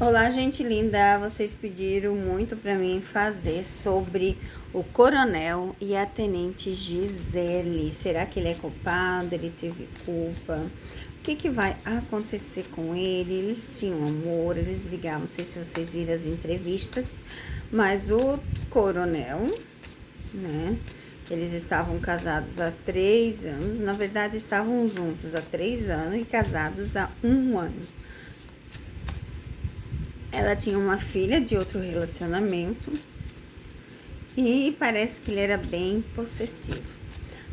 Olá, gente linda! Vocês pediram muito para mim fazer sobre o coronel e a tenente Gisele. Será que ele é culpado? Ele teve culpa? O que vai acontecer com ele? Eles tinham amor, eles brigavam. Não sei se vocês viram as entrevistas, mas o coronel, né? Eles estavam casados há 3 anos. Na verdade, estavam juntos há 3 anos e casados há 1 ano. Ela tinha uma filha de outro relacionamento e parece que ele era bem possessivo.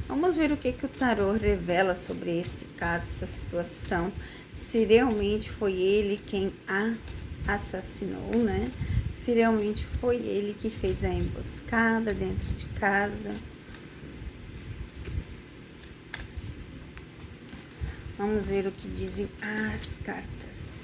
Vamos ver o que o tarô revela sobre esse caso, essa situação. Se realmente foi ele quem a assassinou, né? Se realmente foi ele que fez a emboscada dentro de casa. Vamos ver o que dizem as cartas.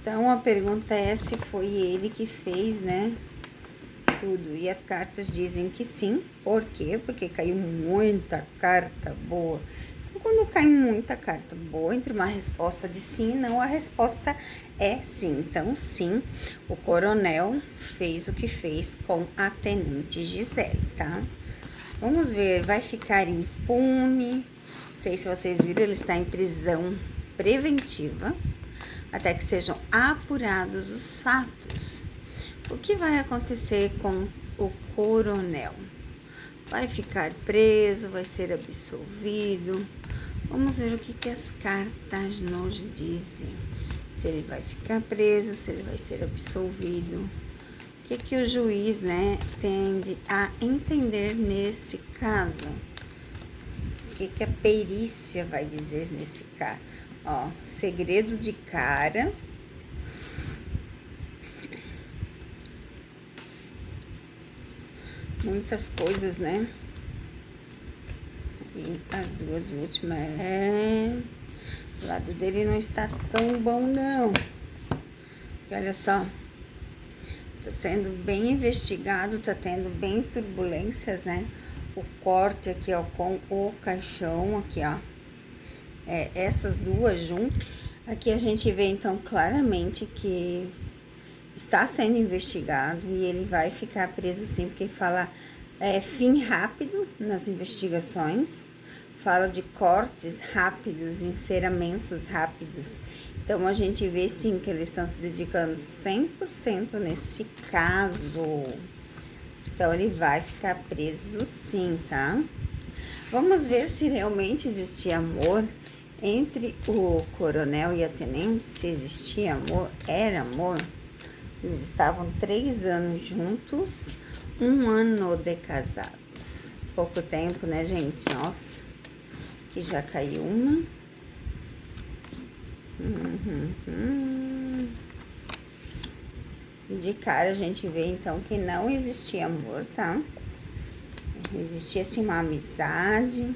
Então, a pergunta é se foi ele que fez, né, tudo. E as cartas dizem que sim. Por quê? Porque caiu muita carta boa. Então, quando cai muita carta boa, entre uma resposta de sim e não, a resposta é sim. Então, sim, o coronel fez o que fez com a tenente Gisele, tá? Vamos ver, vai ficar impune. Não sei se vocês viram, ele está em prisão preventiva até que sejam apurados os fatos. O que vai acontecer com o coronel? Vai ficar preso? Vai ser absolvido? Vamos ver o que as cartas nos dizem. Se ele vai ficar preso, se ele vai ser absolvido. O que o juiz, né, tende a entender nesse caso? O que a perícia vai dizer nesse caso? Ó, segredo de cara. Muitas coisas, né? E as duas últimas o lado dele não está tão bom, não. E olha só. Tá sendo bem investigado, tá tendo bem turbulências, né? O corte aqui, ó, com o caixão aqui, ó. Essas duas juntas. Aqui a gente vê então claramente que está sendo investigado e ele vai ficar preso sim, porque fala fim rápido nas investigações, fala de cortes rápidos, encerramentos rápidos. Então a gente vê sim que eles estão se dedicando 100% nesse caso. Então ele vai ficar preso sim, tá? Vamos ver se realmente existia amor entre o coronel e a tenente. Se existia amor, era amor. Eles estavam 3 anos juntos, 1 ano de casados. Pouco tempo, né, gente? Nossa, que já caiu uma. De cara a gente vê então que não existia amor, tá? Existia assim uma amizade.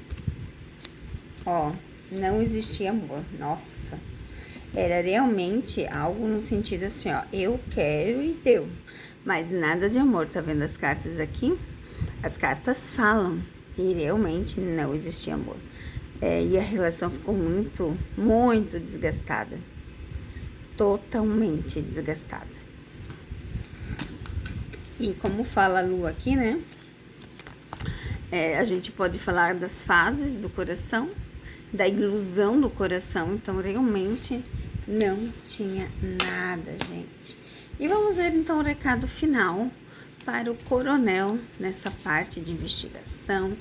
Ó, não existia amor. Nossa, era realmente algo no sentido assim, ó, eu quero e deu. Mas nada de amor, tá vendo as cartas aqui? As cartas falam e realmente não existia amor. E a relação ficou muito, muito desgastada. Totalmente desgastada. E como fala a lua aqui, né? A gente pode falar das fases do coração, da ilusão do coração. Então, realmente não tinha nada, gente. E vamos ver, então, o recado final para o coronel nessa parte de investigação.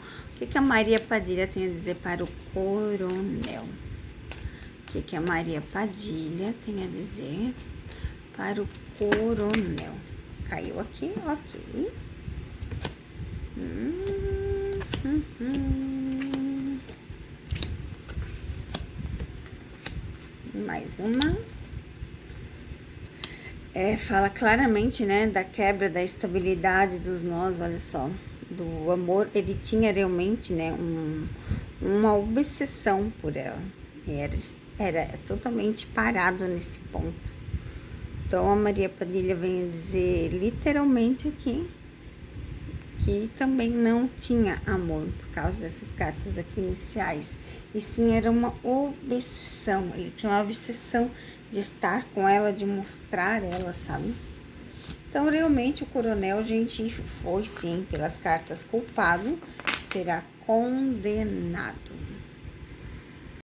O que a Maria Padilha tem a dizer para o coronel? O que a Maria Padilha tem a dizer para o coronel? Caiu aqui, ok. Mais uma. Fala claramente, né, da quebra da estabilidade dos nós, olha só, do amor. Ele tinha realmente, né, uma obsessão por ela. Era totalmente parado nesse ponto. Então, a Maria Padilha vem dizer literalmente aqui que também não tinha amor por causa dessas cartas aqui iniciais. E sim, era uma obsessão. Ele tinha uma obsessão de estar com ela, de mostrar ela, sabe? Então, realmente, o coronel, gente, foi sim, pelas cartas culpado, será condenado.